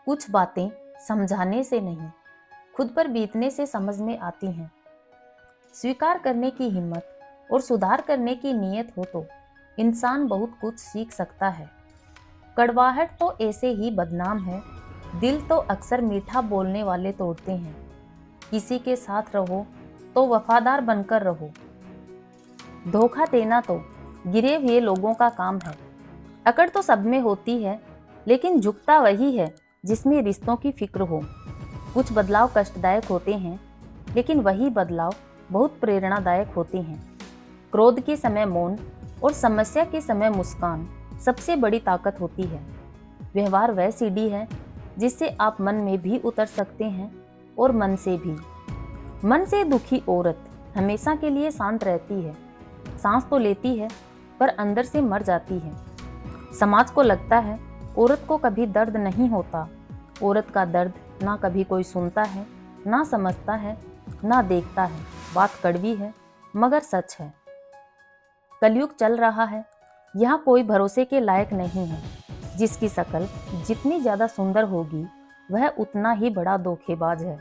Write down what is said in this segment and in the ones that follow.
कुछ बातें समझाने से नहीं, खुद पर बीतने से समझ में आती हैं। स्वीकार करने की हिम्मत और सुधार करने की नीयत हो तो इंसान बहुत कुछ सीख सकता है। कड़वाहट तो ऐसे ही बदनाम है, दिल तो अक्सर मीठा बोलने वाले तोड़ते हैं। किसी के साथ रहो तो वफादार बनकर रहो। धोखा देना तो गिरे हुए लोगों का काम है। अकड़ तो सब में होती है, लेकिन झुकता वही है जिसमें रिश्तों की फिक्र हो। कुछ बदलाव कष्टदायक होते हैं, लेकिन वही बदलाव बहुत प्रेरणादायक होते हैं। क्रोध के समय मौन और समस्या के समय मुस्कान सबसे बड़ी ताकत होती है। व्यवहार वह सीढ़ी है जिससे आप मन में भी उतर सकते हैं और मन से भी। मन से दुखी औरत हमेशा के लिए शांत रहती है। सांस तो लेती है पर अंदर से मर जाती है। समाज को लगता है औरत को कभी दर्द नहीं होता। औरत का दर्द ना कभी कोई सुनता है, ना समझता है, ना देखता है। बात कड़वी है मगर सच है। कलयुग चल रहा है, यहाँ कोई भरोसे के लायक नहीं है। जिसकी शक्ल जितनी ज्यादा सुंदर होगी वह उतना ही बड़ा धोखेबाज है।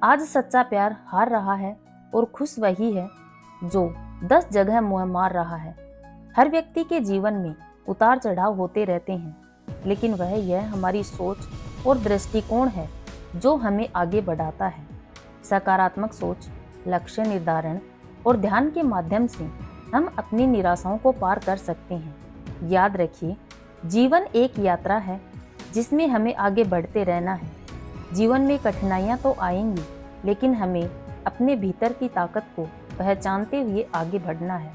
आज सच्चा प्यार हार रहा है और खुश वही है जो 10 जगह मुँह मार रहा है। हर व्यक्ति के जीवन में उतार चढ़ाव होते रहते हैं, लेकिन वह यह हमारी सोच और दृष्टिकोण है जो हमें आगे बढ़ाता है। सकारात्मक सोच, लक्ष्य निर्धारण और ध्यान के माध्यम से हम अपनी निराशाओं को पार कर सकते हैं। याद रखिए, जीवन एक यात्रा है जिसमें हमें आगे बढ़ते रहना है। जीवन में कठिनाइयां तो आएंगी, लेकिन हमें अपने भीतर की ताकत को पहचानते हुए आगे बढ़ना है।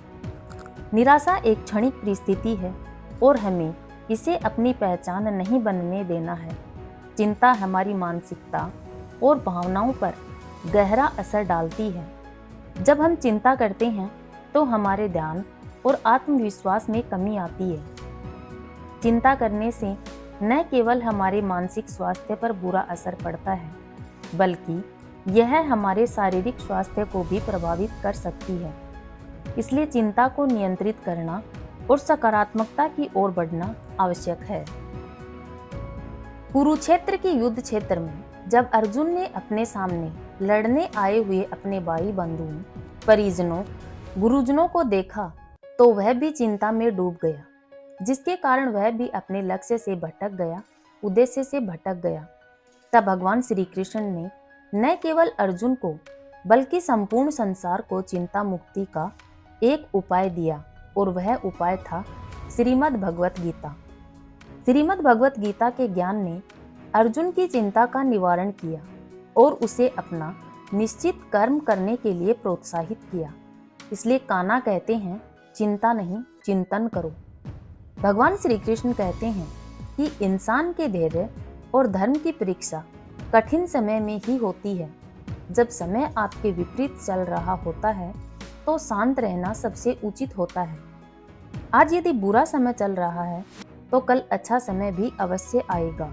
निराशा एक क्षणिक परिस्थिति है और हमें इसे अपनी पहचान नहीं बनने देना है। चिंता हमारी मानसिकता और भावनाओं पर गहरा असर डालती है। जब हम चिंता करते हैं तो हमारे ध्यान और आत्मविश्वास में कमी आती है। चिंता करने से न केवल हमारे मानसिक स्वास्थ्य पर बुरा असर पड़ता है, बल्कि यह हमारे शारीरिक स्वास्थ्य को भी प्रभावित कर सकती है। इसलिए चिंता को नियंत्रित करना और सकारात्मकता की ओर बढ़ना आवश्यक है। कुरुक्षेत्र के युद्ध क्षेत्र में जब अर्जुन ने अपने सामने लड़ने आए हुए अपने भाई बंधुओं, परिजनों, गुरुजनों को देखा तो वह भी चिंता में डूब गया, जिसके कारण वह भी अपने लक्ष्य से भटक गया, उद्देश्य से भटक गया। तब भगवान श्री कृष्ण ने न केवल अर्जुन को बल्कि संपूर्ण संसार को चिंता मुक्ति का एक उपाय दिया, और वह उपाय था श्रीमद् भगवत गीता। श्रीमद् भगवत गीता के ज्ञान ने अर्जुन की चिंता का निवारण किया और उसे अपना निश्चित कर्म करने के लिए प्रोत्साहित किया। इसलिए कान्हा कहते हैं, चिंता नहीं चिंतन करो। भगवान श्री कृष्ण कहते हैं कि इंसान के धैर्य और धर्म की परीक्षा कठिन समय में ही होती है। जब समय आपके विपरीत चल रहा होता है तो शांत रहना सबसे उचित होता है। आज यदि बुरा समय चल रहा है तो कल अच्छा समय भी अवश्य आएगा।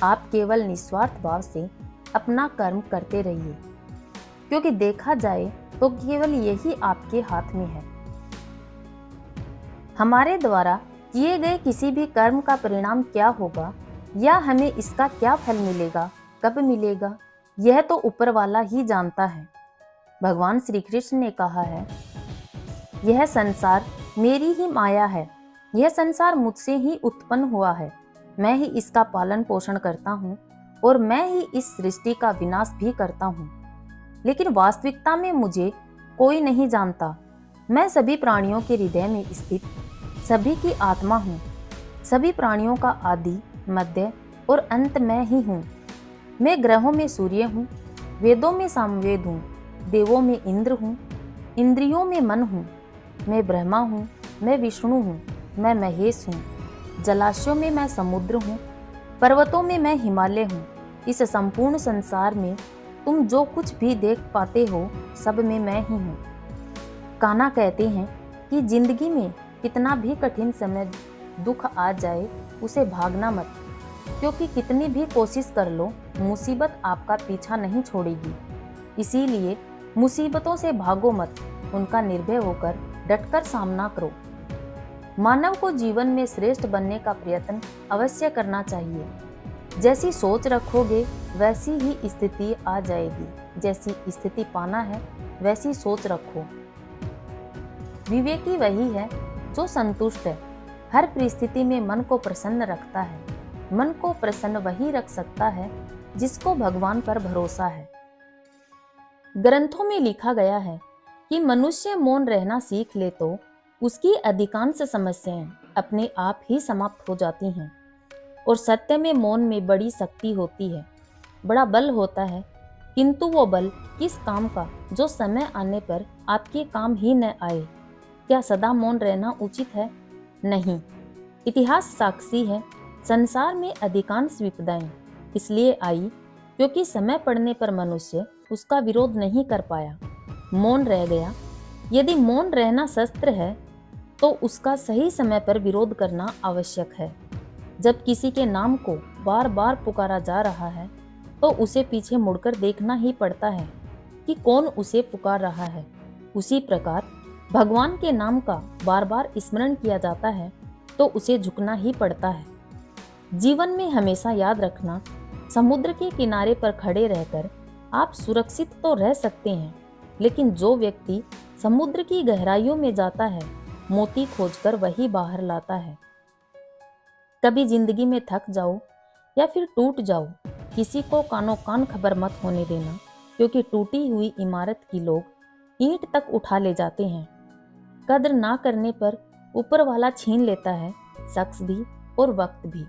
आप केवल निस्वार्थ भाव से अपना कर्म करते रहिए, क्योंकि देखा जाए तो केवल यही आपके हाथ में है। हमारे द्वारा किए गए किसी भी कर्म का परिणाम क्या होगा या हमें इसका क्या फल मिलेगा, कब मिलेगा, यह तो ऊपर वाला ही जानता है। भगवान श्री कृष्ण ने कहा है, यह संसार मेरी ही माया है, यह संसार मुझसे ही उत्पन्न हुआ है, मैं ही इसका पालन पोषण करता हूँ और मैं ही इस सृष्टि का विनाश भी करता हूँ। लेकिन वास्तविकता में मुझे कोई नहीं जानता। मैं सभी प्राणियों के हृदय में स्थित सभी की आत्मा हूँ। सभी प्राणियों का आदि, मध्य और अंत मैं ही हूँ। मैं ग्रहों में सूर्य हूँ, वेदों में सामवेद हूँ, देवों में इंद्र हूँ, इंद्रियों में मन हूँ। मैं ब्रह्मा हूँ, मैं विष्णु हूँ, मैं महेश हूँ। जलाशयों में मैं समुद्र हूँ, पर्वतों में मैं हिमालय हूँ। इस संपूर्ण संसार में तुम जो कुछ भी देख पाते हो सब में मैं ही हूँ। कान्हा कहते हैं कि जिंदगी में कितना भी कठिन समय दुख आ जाए उसे भागना मत, क्योंकि कितनी भी कोशिश कर लो मुसीबत आपका पीछा नहीं छोड़ेगी। इसीलिए मुसीबतों से भागो मत, उनका निर्भय होकर डटकर सामना करो। मानव को जीवन में श्रेष्ठ बनने का प्रयत्न अवश्य करना चाहिए। जैसी सोच रखोगे वैसी ही स्थिति आ जाएगी। जैसी स्थिति पाना है वैसी सोच रखो। विवेकी वही है जो संतुष्ट है, हर परिस्थिति में मन को प्रसन्न रखता है। मन को प्रसन्न वही रख सकता है जिसको भगवान पर भरोसा है। ग्रंथों में लिखा गया है कि मनुष्य मौन रहना सीख ले तो उसकी अधिकांश समस्याएं अपने आप ही समाप्त हो जाती हैं। और सत्य में मौन में बड़ी शक्ति होती है, बड़ा बल होता है, किंतु वो बल किस काम का जो समय आने पर आपके काम ही न आए। क्या सदा मौन रहना उचित है? नहीं। इतिहास साक्षी है, संसार में अधिकांश विपदाएं इसलिए आई क्योंकि समय पड़ने पर मनुष्य उसका विरोध नहीं कर पाया, मौन रह गया। यदि मौन रहना शस्त्र है तो उसका सही समय पर विरोध करना आवश्यक है। जब किसी के नाम को बार बार पुकारा जा रहा है तो उसे पीछे मुड़कर देखना ही पड़ता है कि कौन उसे पुकार रहा है। उसी प्रकार भगवान के नाम का बार बार स्मरण किया जाता है तो उसे झुकना ही पड़ता है। जीवन में हमेशा याद रखना, समुद्र के किनारे पर खड़े रहकर आप सुरक्षित तो रह सकते हैं, लेकिन जो व्यक्ति समुद्र की गहराइयों में जाता है मोती खोजकर वही बाहर लाता है। कभी जिंदगी में थक जाओ या फिर टूट जाओ, किसी को कानो कान खबर मत होने देना, क्योंकि टूटी हुई इमारत की लोग ईंट तक उठा ले जाते हैं। कद्र ना करने पर ऊपर वाला छीन लेता है शख्स भी और वक्त भी।